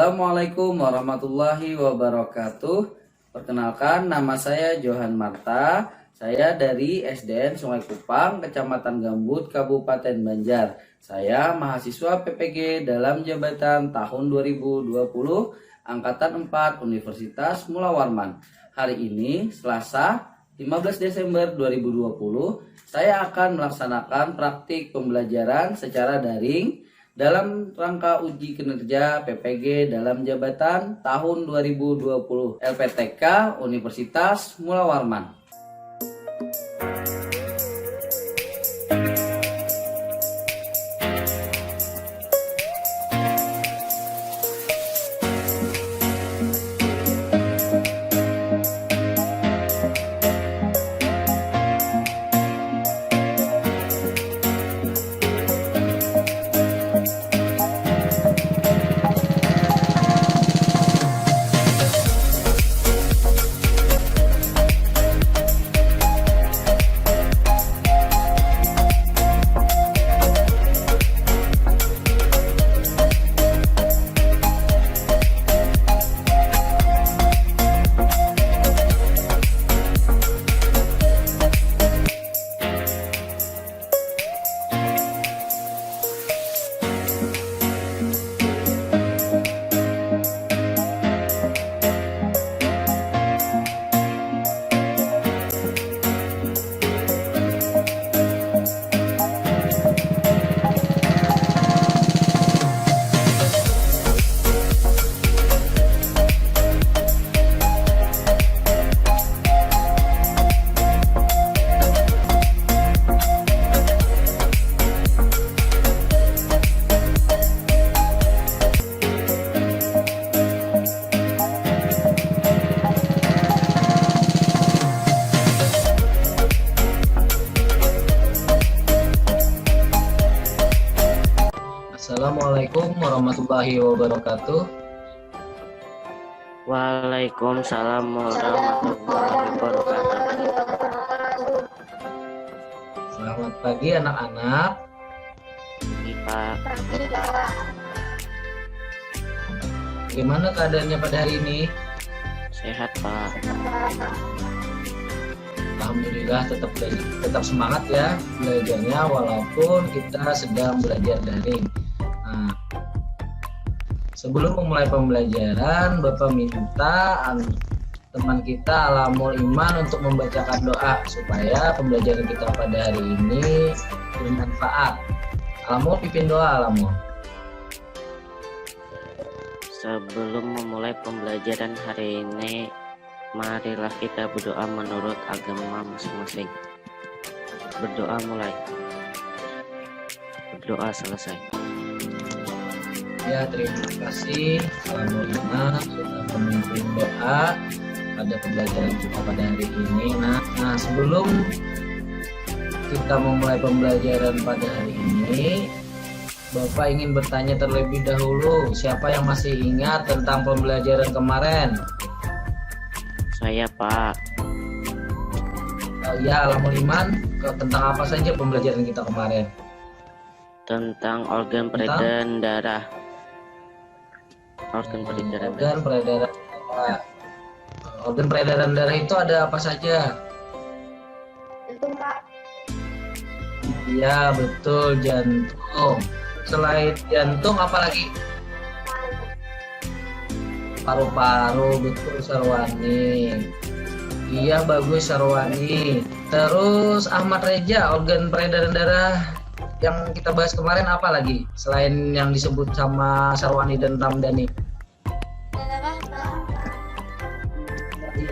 Assalamualaikum warahmatullahi wabarakatuh. Perkenalkan, nama saya Johan Marta. Saya dari SDN Sungai Kupang, Kecamatan Gambut, Kabupaten Banjar. Saya mahasiswa PPG dalam jabatan tahun 2020, Angkatan 4 Universitas Mula Warman. Hari ini, Selasa, 15 Desember 2020, saya akan melaksanakan praktik pembelajaran secara daring dalam rangka uji kinerja PPG dalam jabatan tahun 2020 LPTK Universitas Mula Warman. Assalamualaikum warahmatullahi wabarakatuh. Waalaikumsalam warahmatullahi wabarakatuh. Selamat pagi anak-anak. Ini Pak, Bagaimana keadaannya pada hari ini? sehat Pak. Alhamdulillah tetap semangat ya belajarnya walaupun kita sedang belajar daring. Nah, sebelum memulai pembelajaran, Bapak minta teman kita Alamul Iman untuk membacakan doa supaya pembelajaran kita pada hari ini bermanfaat. Alamul, pimpin doa Alamul. Sebelum memulai pembelajaran hari ini, marilah kita berdoa menurut agama masing-masing. Berdoa mulai. Berdoa selesai. Ya, terima kasih Alamul Iman sudah memimpin doa pada pembelajaran kita pada hari ini. Nah, sebelum kita memulai pembelajaran pada hari ini, Bapak ingin bertanya terlebih dahulu, siapa yang masih ingat tentang pembelajaran kemarin? Saya Pak, Ya, Alamul Iman, tentang apa saja pembelajaran kita kemarin? tentang organ peredaran darah. Organ peredaran darah. Organ peredaran darah. Organ peredaran darah itu ada apa saja? Iya, betul, jantung. Selain jantung apa lagi? Paru-paru, betul Sarwani. Iya, bagus Sarwani. Terus Ahmad Reja, organ peredaran darah yang kita bahas kemarin apa lagi? Selain yang disebut sama Sarwani dan Ramdhani.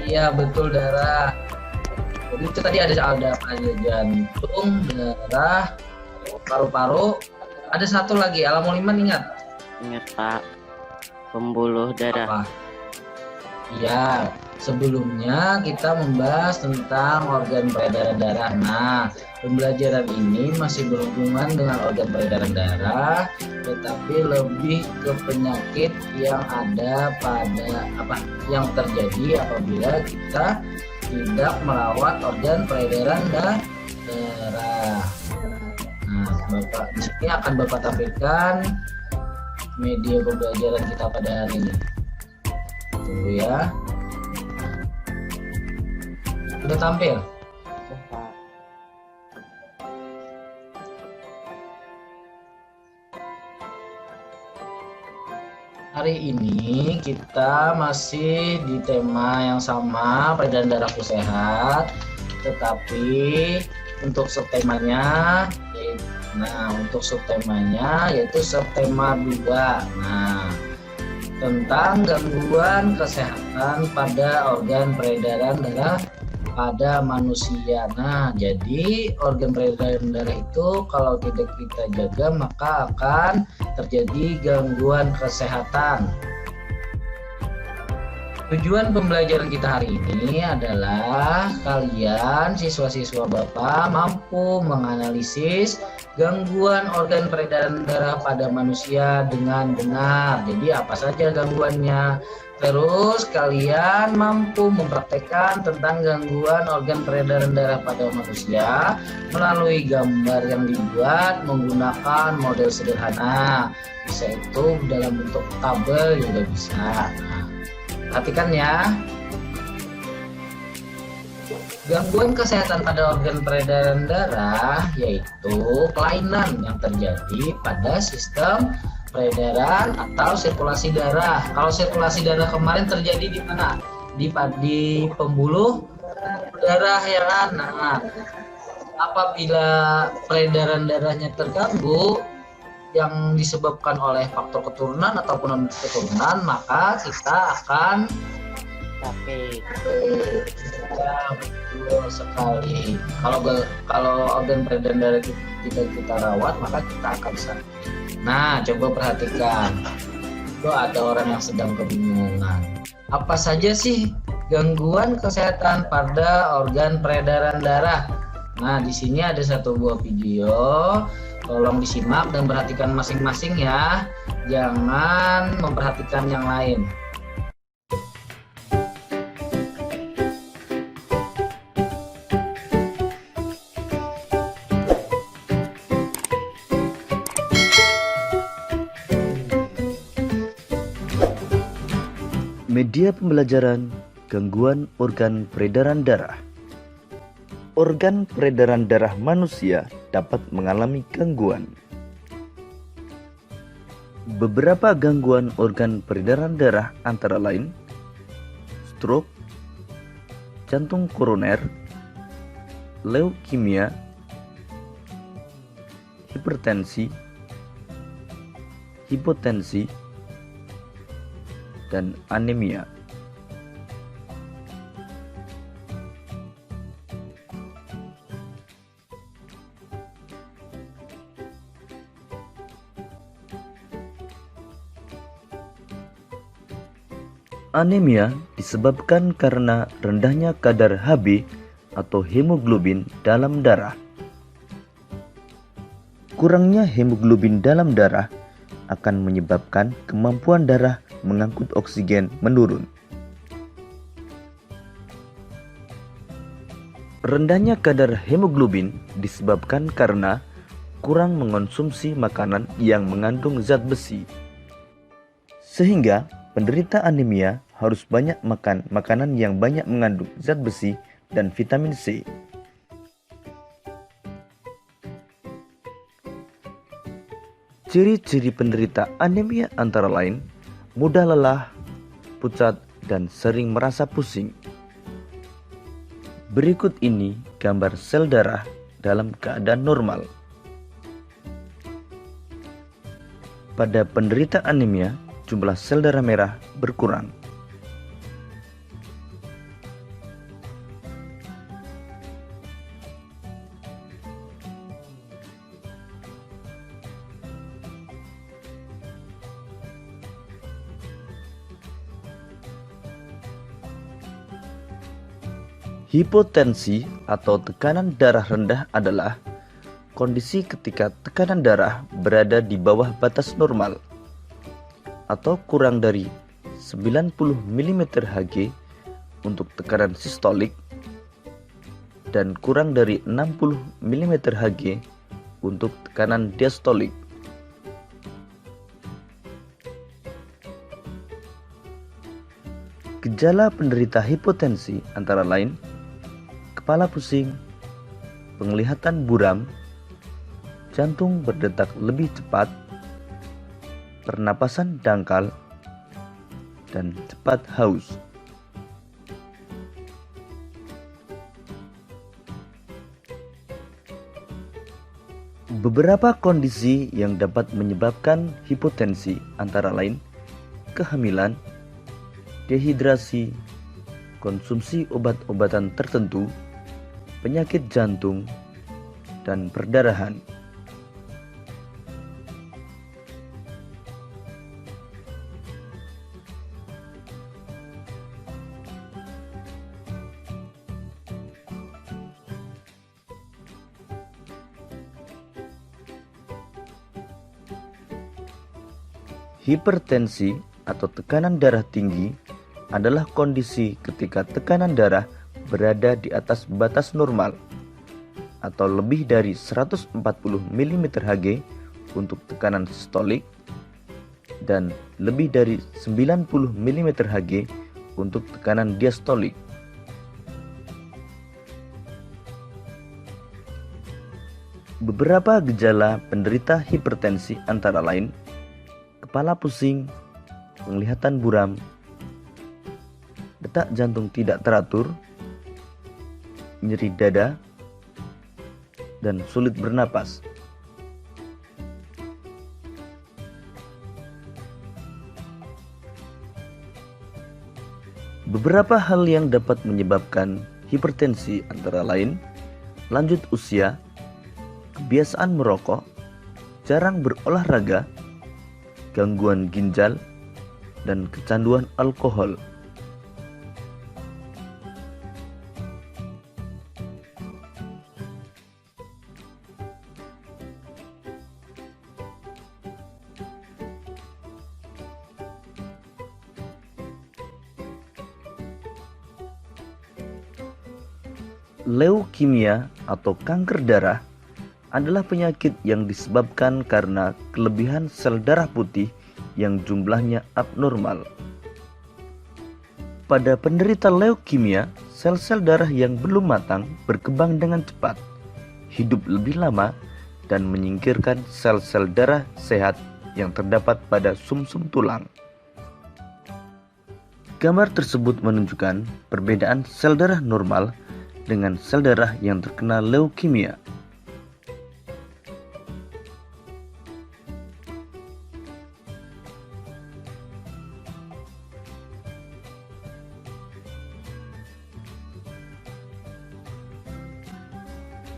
Iya, betul, darah. Jadi itu tadi ada jantung, darah, paru-paru. Ada satu lagi, Alamul Iman ingat? Ingat Pak, pembuluh darah. Apa? Ya, sebelumnya kita membahas tentang organ peredaran darah. Nah, pembelajaran ini masih berhubungan dengan organ peredaran darah, tetapi lebih ke penyakit yang ada pada yang terjadi apabila kita tidak merawat organ peredaran darah. Nah, Bapak di sini akan Bapak tampilkan media pembelajaran kita pada hari ini. Tunggu ya. Udah tampil? Hari ini kita masih di tema yang sama, peredaran darahku sehat, tetapi untuk subtemanya, yaitu subtema 2. Nah, tentang gangguan kesehatan pada organ peredaran darah pada manusia. Nah, jadi organ peredaran darah itu kalau tidak kita jaga maka akan terjadi gangguan kesehatan. Tujuan pembelajaran kita hari ini adalah kalian siswa-siswa Bapak mampu menganalisis gangguan organ peredaran darah pada manusia dengan benar. Jadi apa saja gangguannya? Terus kalian mampu mempraktekkan tentang gangguan organ peredaran darah pada manusia melalui gambar yang dibuat menggunakan model sederhana. Bisa itu dalam bentuk tabel juga bisa. Nah, perhatikan ya. Gangguan kesehatan pada organ peredaran darah yaitu kelainan yang terjadi pada sistem peredaran atau sirkulasi darah. Kalau sirkulasi darah kemarin terjadi di mana? Di pembuluh darah ya kan. Nah, apabila peredaran darahnya terganggu yang disebabkan oleh faktor keturunan ataupun non keturunan, maka kita akan Tapi ya, betul sekali. Kalau organ peredaran darah kita rawat, maka kita akan sakit. Nah, coba perhatikan. Itu ada orang yang sedang kebingungan. Apa saja sih gangguan kesehatan pada organ peredaran darah? Nah, di sini ada satu buah video. Tolong disimak dan perhatikan masing-masing ya. Jangan memperhatikan yang lain. Media pembelajaran gangguan organ peredaran darah. Organ peredaran darah manusia dapat mengalami gangguan. Beberapa gangguan organ peredaran darah antara lain stroke, jantung koroner, leukemia, hipertensi, hipotensi, dan anemia. Anemia disebabkan karena rendahnya kadar Hb atau hemoglobin dalam darah. Kurangnya hemoglobin dalam darah akan menyebabkan kemampuan darah mengangkut oksigen menurun. Rendahnya kadar hemoglobin disebabkan karena kurang mengonsumsi makanan yang mengandung zat besi. Sehingga penderita anemia harus banyak makan makanan yang banyak mengandung zat besi dan vitamin C. Ciri-ciri penderita anemia antara lain mudah lelah, pucat, dan sering merasa pusing. Berikut ini gambar sel darah dalam keadaan normal. Pada penderita anemia, jumlah sel darah merah berkurang. Hipotensi atau tekanan darah rendah adalah kondisi ketika tekanan darah berada di bawah batas normal atau kurang dari 90 mm Hg untuk tekanan sistolik dan kurang dari 60 mm Hg untuk tekanan diastolik. Gejala penderita hipotensi antara lain kepala pusing, penglihatan buram, jantung berdetak lebih cepat, pernapasan dangkal, dan cepat haus. Beberapa kondisi yang dapat menyebabkan hipotensi antara lain kehamilan, dehidrasi, konsumsi obat-obatan tertentu, penyakit jantung, dan perdarahan. Hipertensi atau tekanan darah tinggi adalah kondisi ketika tekanan darah berada di atas batas normal atau lebih dari 140 mmHg untuk tekanan sistolik dan lebih dari 90 mmHg untuk tekanan diastolik. Beberapa gejala penderita hipertensi antara lain kepala pusing, penglihatan buram, detak jantung tidak teratur, nyeri dada, dan sulit bernapas. Beberapa hal yang dapat menyebabkan hipertensi antara lain lanjut usia, kebiasaan merokok, jarang berolahraga, gangguan ginjal, dan kecanduan alkohol. Leukemia atau kanker darah adalah penyakit yang disebabkan karena kelebihan sel darah putih yang jumlahnya abnormal. Pada penderita leukemia, sel-sel darah yang belum matang berkembang dengan cepat, hidup lebih lama, dan menyingkirkan sel-sel darah sehat yang terdapat pada sumsum tulang. Gambar tersebut menunjukkan perbedaan sel darah normal dengan sel darah yang terkena leukemia.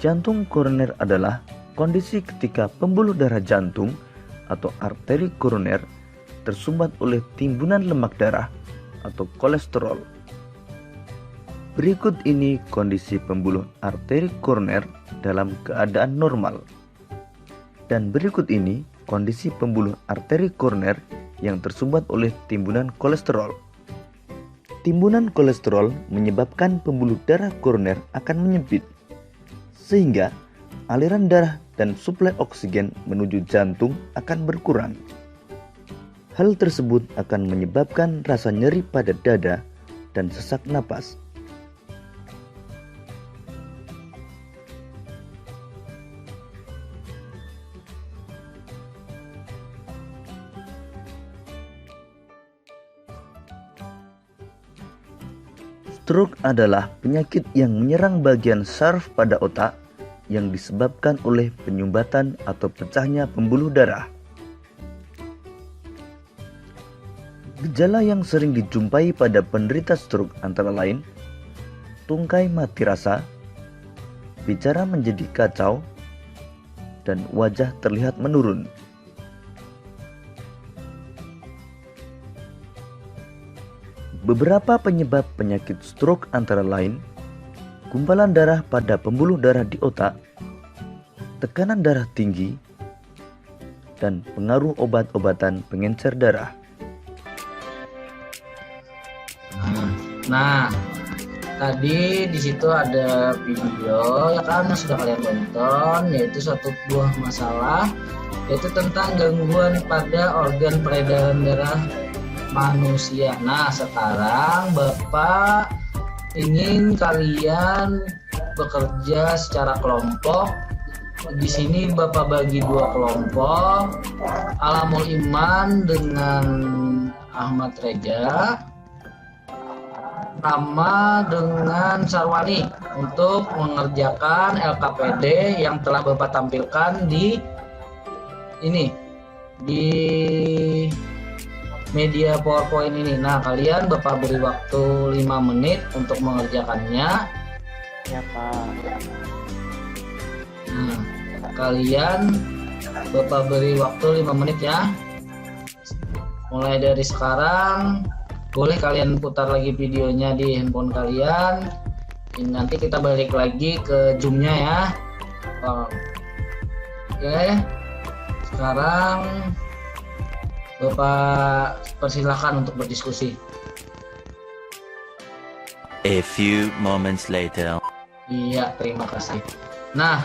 Jantung koroner adalah kondisi ketika pembuluh darah jantung atau arteri koroner tersumbat oleh timbunan lemak darah atau kolesterol. Berikut ini kondisi pembuluh arteri koroner dalam keadaan normal. Dan berikut ini kondisi pembuluh arteri koroner yang tersumbat oleh timbunan kolesterol. Timbunan kolesterol menyebabkan pembuluh darah koroner akan menyempit, sehingga aliran darah dan suplai oksigen menuju jantung akan berkurang. Hal tersebut akan menyebabkan rasa nyeri pada dada dan sesak napas. Stroke adalah penyakit yang menyerang bagian saraf pada otak yang disebabkan oleh penyumbatan atau pecahnya pembuluh darah. Gejala yang sering dijumpai pada penderita stroke antara lain tungkai mati rasa, bicara menjadi kacau, dan wajah terlihat menurun. Beberapa penyebab penyakit stroke antara lain gumpalan darah pada pembuluh darah di otak, tekanan darah tinggi, dan pengaruh obat-obatan pengencer darah. Nah, tadi di situ ada video ya kan yang sudah kalian tonton, yaitu satu buah masalah, yaitu tentang gangguan pada organ peredaran darah manusia. Nah, sekarang Bapak ingin kalian bekerja secara kelompok. Di sini Bapak bagi 2 kelompok, Alamul Iman dengan Ahmad Reja, Rama dengan Sarwani untuk mengerjakan LKPD yang telah Bapak tampilkan di ini, di media PowerPoint ini. Nah, kalian Bapak beri waktu 5 menit untuk mengerjakannya. Ya Pak. Nah, kalian Bapak beri waktu 5 menit ya. Mulai dari sekarang, boleh kalian putar lagi videonya di handphone kalian. Ini nanti kita balik lagi ke Zoom-nya ya. Oke. Sekarang Bapak persilahkan untuk berdiskusi. A few moments later. Iya, terima kasih. Nah,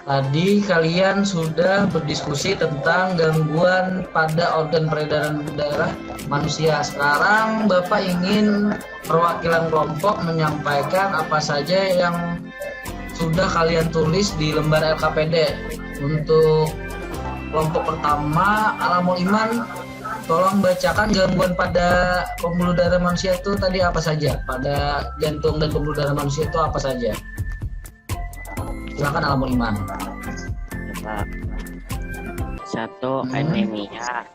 tadi kalian sudah berdiskusi tentang gangguan pada organ peredaran darah manusia. Sekarang Bapak ingin perwakilan kelompok menyampaikan apa saja yang sudah kalian tulis di lembar LKPD. Untuk kelompok pertama, Alamul Iman, tolong bacakan gangguan pada pembuluh darah manusia itu tadi apa saja? Pada jantung dan pembuluh darah manusia itu apa saja? Silakan Alamul Iman. Ya, Pak. 1 anemia,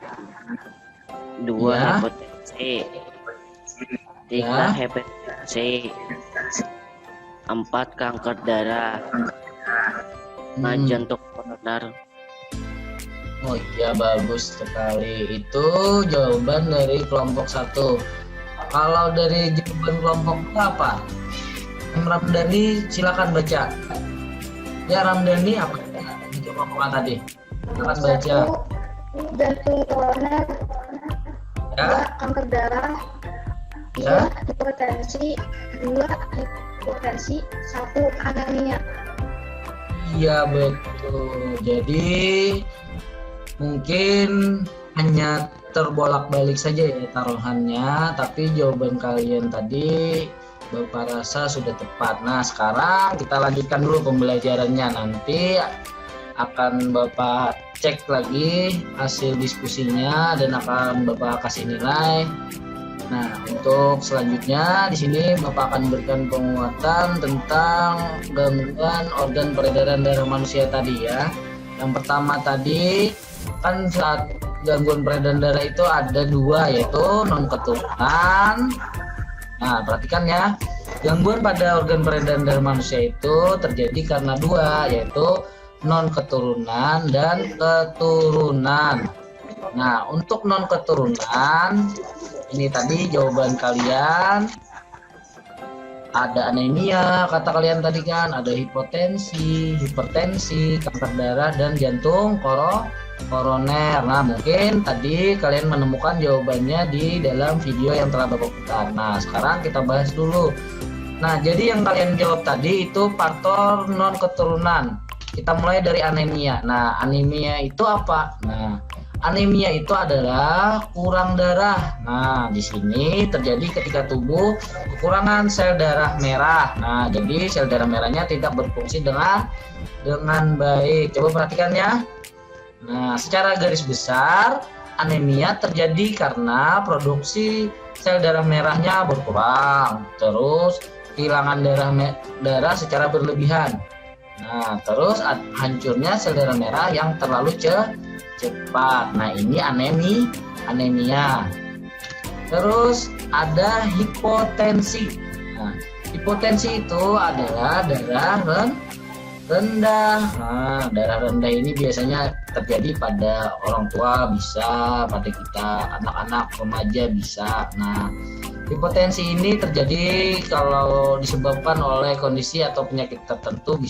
2 Ya. hipotensi, 3 Ya. hipertensi, 4 kanker darah, 5 jantung koroner. Oh iya, bagus sekali. Itu jawaban dari kelompok 1. Kalau dari jawaban kelompok itu apa? Ramdhani silakan baca. Ya, Ramdhani apa di kelompok A tadi? Silakan baca. Jantung koroner, Ya, kanker darah, ya. hipertensi, 1 anemia. Iya, betul. Jadi mungkin hanya terbolak-balik saja ya taruhannya, tapi jawaban kalian tadi Bapak rasa sudah tepat. Nah, sekarang kita lanjutkan dulu pembelajarannya. Nanti akan Bapak cek lagi hasil diskusinya dan akan Bapak kasih nilai. Nah, untuk selanjutnya di sini Bapak akan berikan penguatan tentang gangguan organ peredaran darah manusia tadi ya. Yang pertama tadi kan saat gangguan peredaran darah itu ada 2, yaitu non keturunan. Nah, perhatikan ya, gangguan pada organ peredaran darah manusia itu terjadi karena 2, yaitu non keturunan dan keturunan. Nah, untuk non keturunan, ini tadi jawaban kalian. Ada anemia, kata kalian tadi kan, ada hipotensi, hipertensi, kanker darah, dan jantung koroner. Nah, mungkin tadi kalian menemukan jawabannya di dalam video yang telah Bapak putar. Nah, sekarang kita bahas dulu. Nah, jadi yang kalian jawab tadi itu faktor non keturunan. Kita mulai dari anemia. Nah, anemia itu apa? Nah, anemia itu adalah kurang darah. Nah, di sini terjadi ketika tubuh kekurangan sel darah merah. Nah, jadi sel darah merahnya tidak berfungsi dengan baik. Coba perhatikan ya. Nah, secara garis besar, anemia terjadi karena produksi sel darah merahnya berkurang, terus kehilangan darah secara berlebihan. Nah, terus hancurnya sel darah merah yang terlalu cepat. Nah, ini anemia. Terus ada hipotensi. Nah, hipotensi itu adalah darah rendah. Nah, darah rendah ini biasanya terjadi pada orang tua, bisa pada kita anak-anak remaja bisa. Nah, hipotensi ini terjadi kalau disebabkan oleh kondisi atau penyakit tertentu,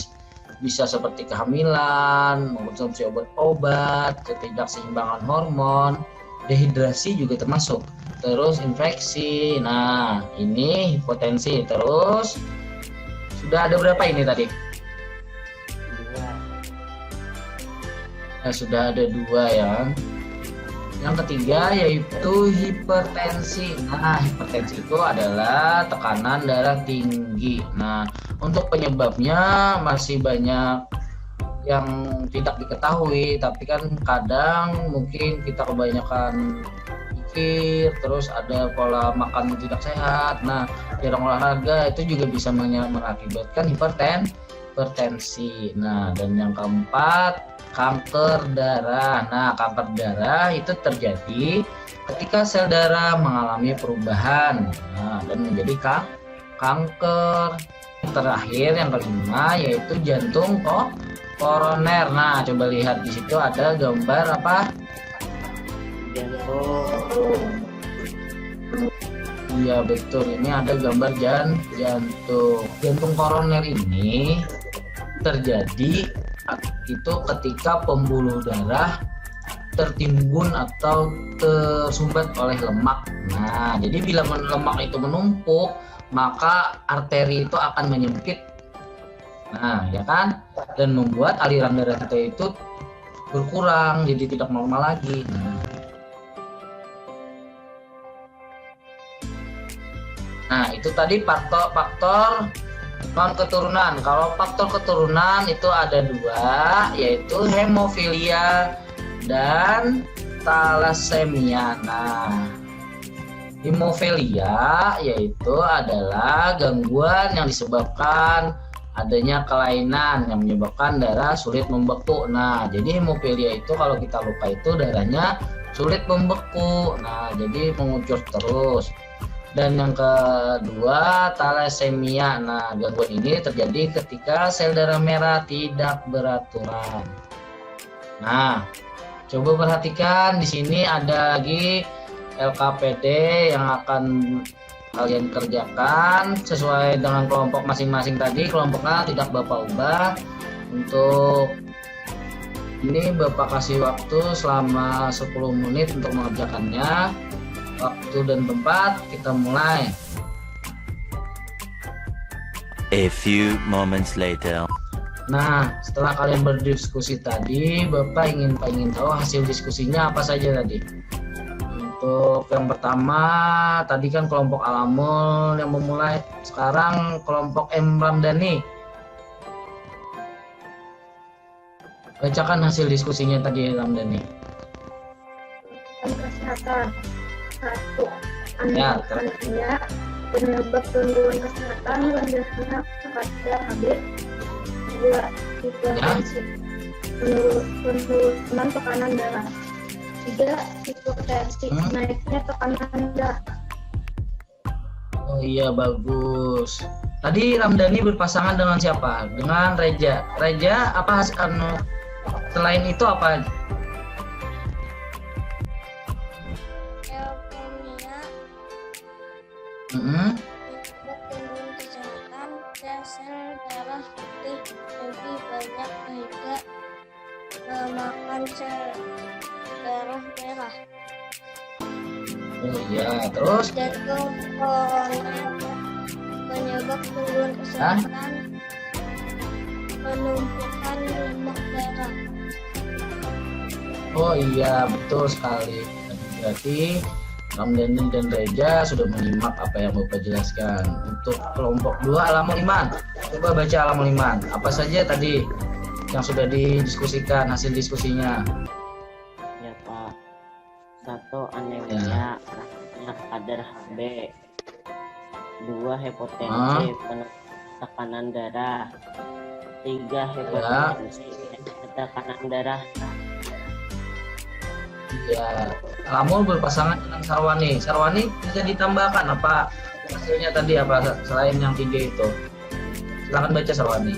bisa seperti kehamilan, mengkonsumsi obat-obat, ketidakseimbangan hormon, dehidrasi juga termasuk. Terus infeksi. Nah, ini hipotensi. Terus sudah ada berapa ini tadi? 2. Sudah ada 2 ya. Yang ketiga yaitu hipertensi. Nah, hipertensi itu adalah tekanan darah tinggi. Nah, untuk penyebabnya masih banyak yang tidak diketahui, tapi kan kadang mungkin kita kebanyakan pikir, terus ada pola makan yang tidak sehat. Nah, jarang olahraga itu juga bisa mengakibatkan hipertensi. Nah, dan yang keempat, kanker darah. Nah, kanker darah itu terjadi ketika sel darah mengalami perubahan, dan menjadi kanker. Terakhir yang kelima yaitu jantung koroner. Nah, coba lihat di situ ada gambar apa? Jantung. Iya betul, ini ada gambar jantung. Jantung koroner ini terjadi itu ketika pembuluh darah tertimbun atau tersumbat oleh lemak. Nah, jadi bila lemak itu menumpuk, maka arteri itu akan menyempit. Nah, ya kan? Dan membuat aliran darah kita itu berkurang, jadi tidak normal lagi. Nah, itu tadi faktor non keturunan. Kalau faktor keturunan itu ada dua, yaitu hemofilia dan thalassemia. Nah, hemofilia yaitu adalah gangguan yang disebabkan adanya kelainan yang menyebabkan darah sulit membeku. Nah, jadi hemofilia itu kalau kita luka itu darahnya sulit membeku. Nah, jadi mengucur terus. Dan yang kedua, thalassemia. Nah, gangguan ini terjadi ketika sel darah merah tidak beraturan. Nah, coba perhatikan di sini ada lagi LKPD yang akan kalian kerjakan sesuai dengan kelompok masing-masing tadi. Kelompoknya tidak Bapak ubah. Untuk ini Bapak kasih waktu selama 10 menit untuk mengerjakannya. Waktu dan tempat, kita mulai. A few moments later. Nah, setelah kalian berdiskusi tadi, Bapak ingin tahu hasil diskusinya apa saja tadi. Untuk yang pertama, tadi kan kelompok Alamul yang memulai. Sekarang kelompok M. Ramdhani. Bacakan hasil diskusinya tadi, Ramdhani. Kesehatan. 1. Ya, Anemia, penyebab penurunan kesehatan rendahnya kadar HB. 2. Hipertensi, penurunan tekanan darah. 3. Hipertensi, naiknya tekanan darah. Oh iya, bagus. Tadi Ramdhani berpasangan dengan siapa? Dengan Reja. Reja apa selain itu apa? Penurunan kesehatan sel darah putih lebih banyak sehingga memakan sel darah merah. Oh iya, terus? Jantung koroner, penyebab penurunan kesehatan penumpukan lemak darah. Oh iya, betul sekali. Berarti Ramdhani dan Reja sudah menyimak apa yang Bapak jelaskan. Untuk kelompok 2 Alamul Iman, coba baca Alamul Iman. Apa saja tadi yang sudah didiskusikan, hasil diskusinya? Ya Pak. 1. Anemia, kadar HB. 2. Hipotensi, tekanan darah. 3. Hipotensi, tekanan darah. Ya, Alamul berpasangan dengan Sarwani. Sarwani bisa ditambahkan apa hasilnya tadi apa selain yang 3 itu? Silakan baca Sarwani.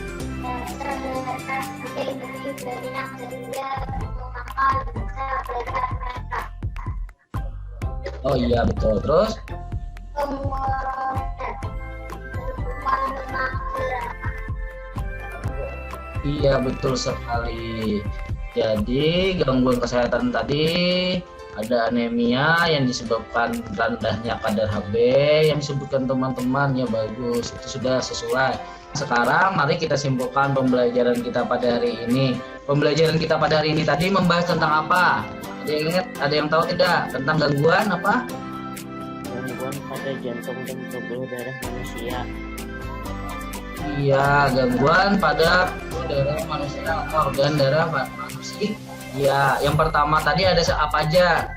Oh iya betul. Terus? Iya betul sekali. Jadi gangguan kesehatan tadi ada anemia yang disebabkan rendahnya kadar HB yang disebutkan teman-teman, ya bagus, itu sudah sesuai. Sekarang mari kita simpulkan pembelajaran kita pada hari ini. pembelajaran kita pada hari ini tadi membahas tentang apa? Ada yang ingat? Ada yang tahu tidak? Tentang gangguan apa? Gangguan pada jantung dan pembuluh darah manusia. Iya, gangguan pada darah manusia atau organ darah manusia. Iya, yang pertama tadi ada apa aja?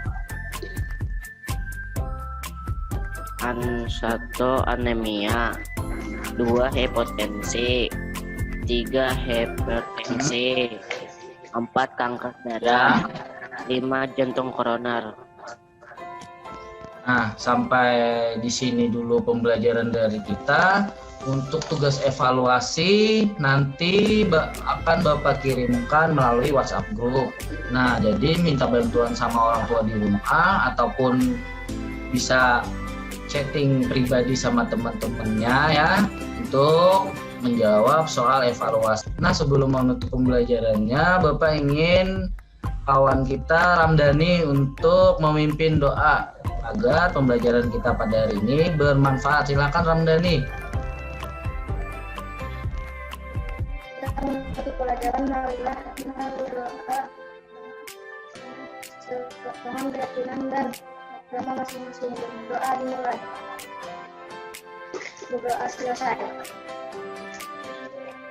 Satu, anemia. 2, hipotensi. 3, hipertensi. 4, kanker darah. 5, jantung koroner. Nah, sampai di sini dulu pembelajaran dari kita. Untuk tugas evaluasi nanti akan Bapak kirimkan melalui WhatsApp group. Nah, jadi minta bantuan sama orang tua di rumah ataupun bisa chatting pribadi sama teman-temannya ya untuk menjawab soal evaluasi. Nah, sebelum menutup pembelajarannya, Bapak ingin kawan kita Ramdhani untuk memimpin doa agar pembelajaran kita pada hari ini bermanfaat. Silakan Ramdhani. Satu pelajaran marilah kita berdoa dengan keyakinan dan agama masing-masing. Berdoa dimulai. Berdoa selesai.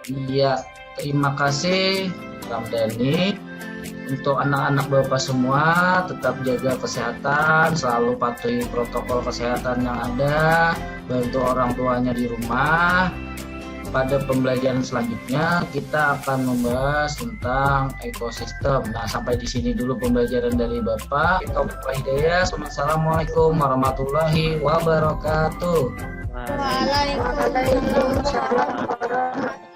Iya, terima kasih Ramdhani. Untuk anak-anak Bapak semua tetap jaga kesehatan, selalu patuhi protokol kesehatan yang ada, bantu orang tuanya di rumah. Pada pembelajaran selanjutnya kita akan membahas tentang ekosistem. Nah, sampai di sini dulu pembelajaran dari Bapak. Taufiq Hidayah. Assalamualaikum warahmatullahi wabarakatuh. Waalaikumsalam.